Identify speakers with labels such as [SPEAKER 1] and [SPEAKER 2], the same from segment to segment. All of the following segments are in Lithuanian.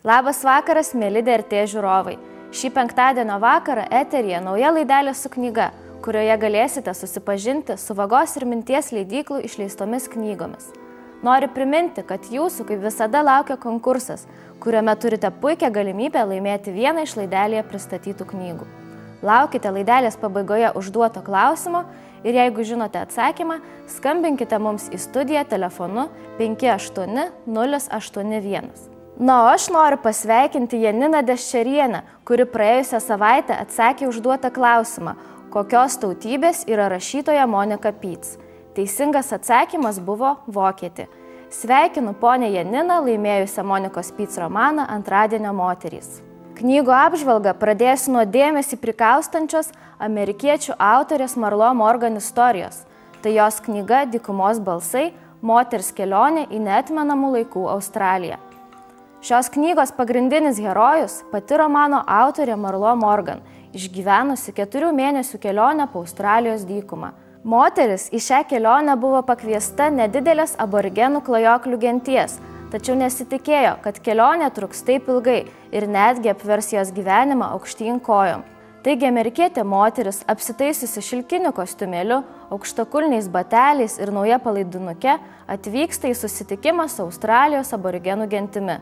[SPEAKER 1] Labas vakaras, mėly DRT žiūrovai. Šį penktadienio vakarą eteryje nauja laidelė su knyga, kurioje galėsite susipažinti su Vagos ir minties leidyklų išleistomis knygomis. Noriu priminti, kad jūsų kaip visada laukia konkursas, kuriame turite puikią galimybę laimėti vieną iš laidelėje pristatytų knygų. Laukite laidelės pabaigoje užduoto klausimo ir jeigu žinote atsakymą, skambinkite mums į studiją telefonu 58081. Na, o aš noriu pasveikinti Janiną Deščerienę, kuri praėjusią savaitę atsakė užduotą klausimą, kokios tautybės yra rašytoja Monika Pyts. Teisingas atsakymas buvo vokietė. Sveikinu ponę Janiną, laimėjusią Monikos Pyts romaną Antradienio moterys. Knygų apžvalgą pradėsiu nuo dėmesį prikaustančios amerikiečių autorės Marlo Morgan istorijos. Tai jos knyga Dykumos balsai – moters kelionė į neatmenamų laikų Australiją. Šios knygos pagrindinis herojus – pati romano autorė Marlo Morgan, išgyvenusi 4 mėnesių kelionę po Australijos dykumą. Moteris į šią kelionę buvo pakviesta nedidelės aborigenų klajoklių genties, tačiau nesitikėjo, kad kelionė truks taip ilgai ir netgi apvers jos gyvenimą aukštyn kojom. Taigi amerikietė moteris, apsitaisiusi šilkiniu kostiumėliu, aukštakulniais bateliais ir nauja palaidinuke, atvyksta į susitikimą su Australijos aborigenų gentimi.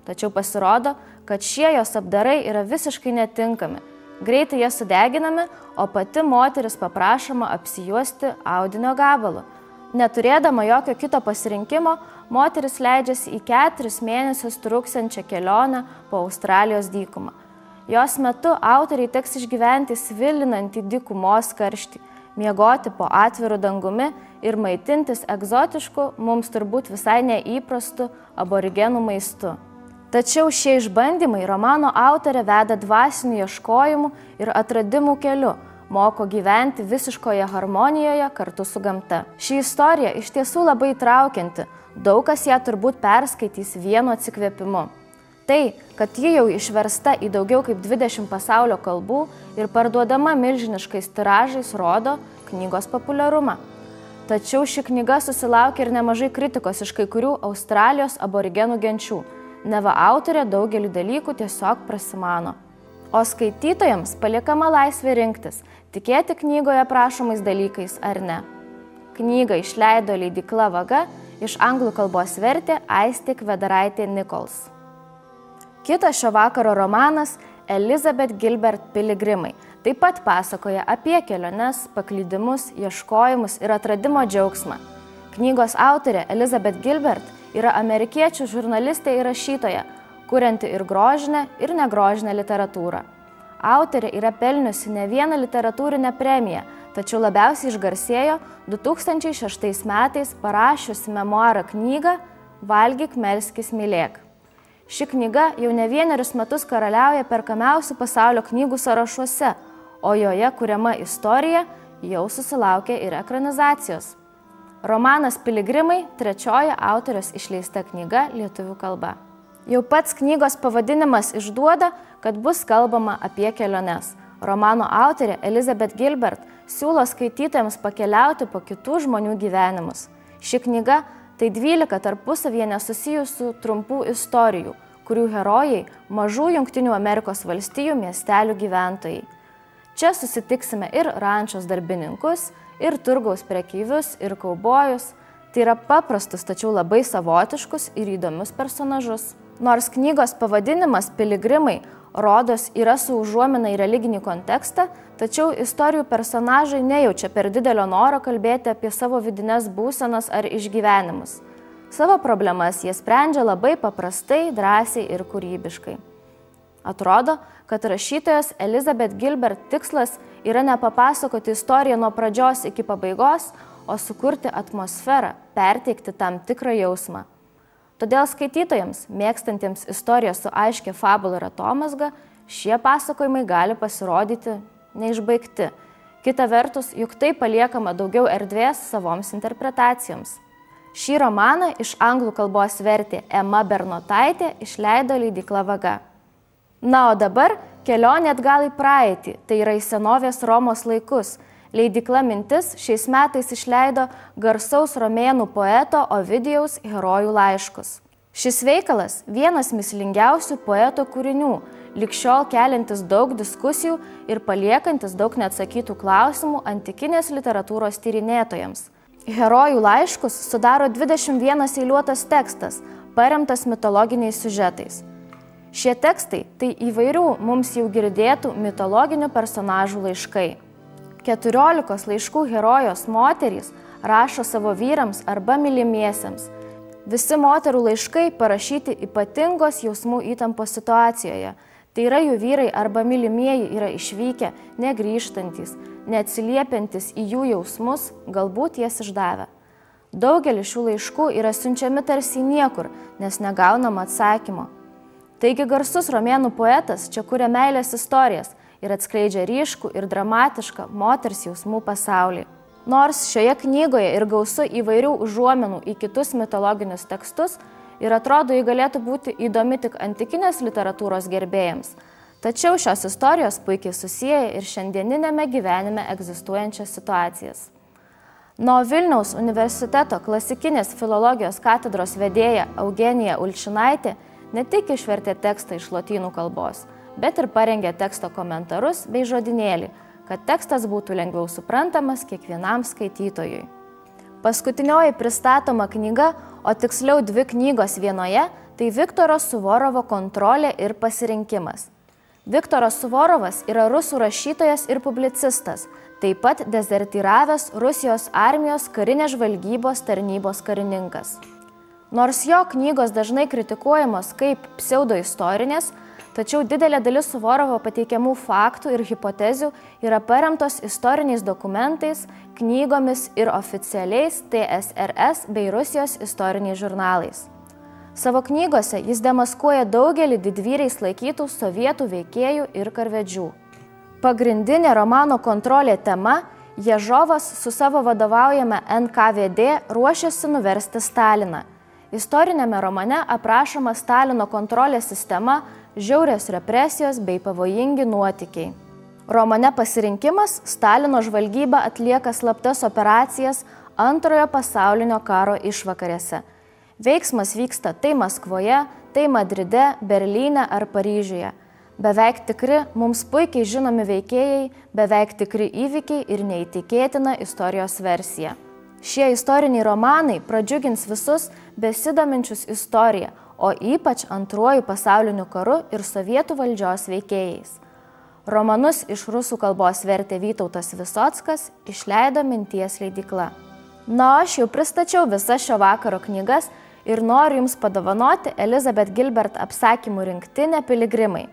[SPEAKER 1] Tačiau pasirodo, kad šie jos apdarai yra visiškai netinkami. Greitai jie sudeginami, o pati moteris paprašoma apsijuosti audinio gabalu. Neturėdama jokio kito pasirinkimo, moteris leidžiasi į 4 mėnesius truksiančią kelionę po Australijos dykumą. Jos metu autoriai teks išgyventi svilinantį dykumos karštį, miegoti po atviru dangumi ir maitintis egzotišku, mums turbūt visai neįprastu aborigenų maistu. Tačiau šie išbandymai romano autorė veda dvasinių ieškojimų ir atradimų keliu, moko gyventi visiškoje harmonijoje kartu su gamta. Ši istorija iš tiesų labai įtraukianti, daug kas ją turbūt perskaitys vienu atsikvėpimu. Tai, kad ji jau išversta į daugiau kaip 20 pasaulio kalbų ir parduodama milžiniškais tiražais, rodo knygos populiarumą. Tačiau ši knyga susilaukė ir nemažai kritikos iš kai kurių Australijos aborigenų genčių. Neva autorė daugelį dalykų tiesiog prasimano. O skaitytojams paliekama laisvė rinktis, tikėti knygoje aprašomais dalykais ar ne. Knygą išleido leidykla Vaga, iš anglų kalbos vertė Aistė Kvedaraitė Nichols. Kitas šio vakaro romanas Elizabeth Gilbert Piligrimai. Taip pat pasakoja apie keliones, paklydimus, ieškojimus ir atradimo džiaugsmą. Knygos autorė Elizabeth Gilbert yra amerikiečių žurnalistė ir rašytoja, kurianti ir grožinę, ir negrožinę literatūrą. Autorė yra pelniusi ne vieną literatūrinę premiją, tačiau labiausiai išgarsėjo 2006 metais parašiusi memuarą knygą Valgyk, melskis, mylėk. Ši knyga jau ne vienerius metus karaliauja perkamiausių pasaulio knygų sąrašuose, o joje kuriama istorija jau susilaukė ir ekranizacijos. Romanas Piligrimai – 3. autorius išleista knyga lietuvių kalba. Jau pats knygos pavadinimas išduoda, kad bus kalbama apie keliones. Romano autorė Elizabeth Gilbert siūlo skaitytojams pakeliauti po kitų žmonių gyvenimus. Ši knyga – tai 12 tarpusavyje nesusijusių trumpų istorijų, kurių herojai – mažų Jungtinių Amerikos valstijų miestelių gyventojai. Čia susitiksime ir rančos darbininkus, ir turgaus prekeivius, ir kaubojus. Tai yra paprastus, tačiau labai savotiškus ir įdomius personažus. Nors knygos pavadinimas Piligrimai rodos yra su užuomina į religinį kontekstą, tačiau istorijų personažai nejaučia per didelio noro kalbėti apie savo vidines būsenas ar išgyvenimus. Savo problemas jie sprendžia labai paprastai, drąsiai ir kūrybiškai. Atrodo, kad rašytojos Elizabeth Gilbert tikslas yra ne papasakoti istoriją nuo pradžios iki pabaigos, o sukurti atmosferą, perteikti tam tikrą jausmą. Todėl skaitytojams, mėgstantiems istoriją su aiškia fabula ir atomazga, šie pasakojimai gali pasirodyti neišbaigti. Kita vertus, juk tai paliekama daugiau erdvės savoms interpretacijoms. Šį romaną iš anglų kalbos vertė Ema Bernotaitė, išleido leidykla Vaga. Na, o dabar kelionė atgal į praeitį, tai yra į senovės Romos laikus. Leidykla Mintis šiais metais išleido garsaus romėnų poeto Ovidijaus herojų laiškus. Šis veikalas vienas mįslingiausių poeto kūrinių, lig šiol keliantis daug diskusijų ir paliekantis daug neatsakytų klausimų antikinės literatūros tyrinėtojams. Herojų laiškus sudaro 21 eiliuotas tekstas, paremtas mitologiniais siužetais. Šie tekstai tai įvairių mums jau girdėtų mitologinių personažų laiškai. 14 laiškų herojos moterys rašo savo vyrams arba mylimiesiems. Visi moterų laiškai parašyti ypatingos jausmų įtampos situacijoje. Tai yra jų vyrai arba mylimieji yra išvykę, negrįžtantys, neatsiliepiantis į jų jausmus, galbūt jas išdavę. Daugelis šių laiškų yra siunčiami tarsi niekur, nes negaunama atsakymo. Taigi garsus romėnų poetas čia kuria meilės istorijas ir atskleidžia ryškų ir dramatišką moters jausmų pasaulį. Nors šioje knygoje ir gausu įvairių užuominų į kitus mitologinius tekstus ir atrodo, ji galėtų būti įdomi tik antikinės literatūros gerbėjams, tačiau šios istorijos puikiai susiję ir šiandieninėme gyvenime egzistuojančias situacijas. Nuo Vilniaus universiteto klasikinės filologijos katedros vedėja Eugenija Ulčinaitė ne tik išvertė tekstą iš lotynų kalbos, bet ir parengė teksto komentarus bei žodynėlį, kad tekstas būtų lengviau suprantamas kiekvienam skaitytojui. Paskutinioji pristatoma knyga, o tiksliau 2 knygos vienoje, tai Viktoro Suvorovo Kontrolė ir pasirinkimas. Viktoras Suvorovas yra rusų rašytojas ir publicistas, taip pat dezertyravęs Rusijos armijos karinės žvalgybos tarnybos karininkas. Nors jo knygos dažnai kritikuojamos kaip pseudoistorinės, tačiau didelė dalis Suvorovo pateikiamų faktų ir hipotezių yra paremtos istoriniais dokumentais, knygomis ir oficialiais TSRS bei Rusijos istoriniais žurnalais. Savo knygose jis demaskuoja daugelį didvyriais laikytų sovietų veikėjų ir karvedžių. Pagrindinė romano Kontrolė tema – Ježovas su savo vadovaujama NKVD ruošiasi nuversti Staliną. Istorinėme romane aprašoma Stalino kontrolės sistema, žiaurios represijos bei pavojingi nuotykiai. Romane Pasirinkimas Stalino žvalgyba atlieka slaptas operacijas Antrojo pasaulinio karo išvakarėse. Veiksmas vyksta tai Maskvoje, tai Madride, Berlyne ar Paryžiuje. Beveik tikri, mums puikiai žinomi veikėjai, beveik tikri įvykiai ir neįtikėtina istorijos versija. Šie istoriniai romanai pradžiugins visus besidominčius istoriją, o ypač Antruoju pasauliniu karu ir sovietų valdžios veikėjais. Romanus iš rusų kalbos vertė Vytautas Visockas, išleido Minties leidykla. Na, aš jau pristačiau visas šio vakaro knygas ir noriu Jums padovanoti Elizabeth Gilbert apsakymų rinktinę Piligrimai.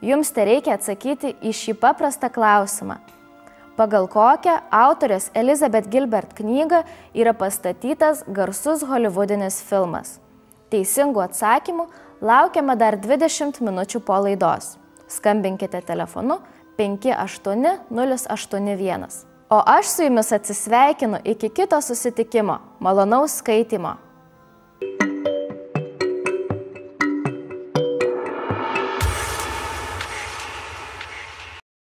[SPEAKER 1] Jums tereikia atsakyti į šį paprastą klausimą. Pagal kokią autorės Elizabeth Gilbert knygą yra pastatytas garsus holivudinis filmas? Teisingų atsakymų laukiame dar 20 minučių po laidos. Skambinkite telefonu 58081. O aš su Jumis atsisveikinu iki kito susitikimo. Malonaus skaitymo.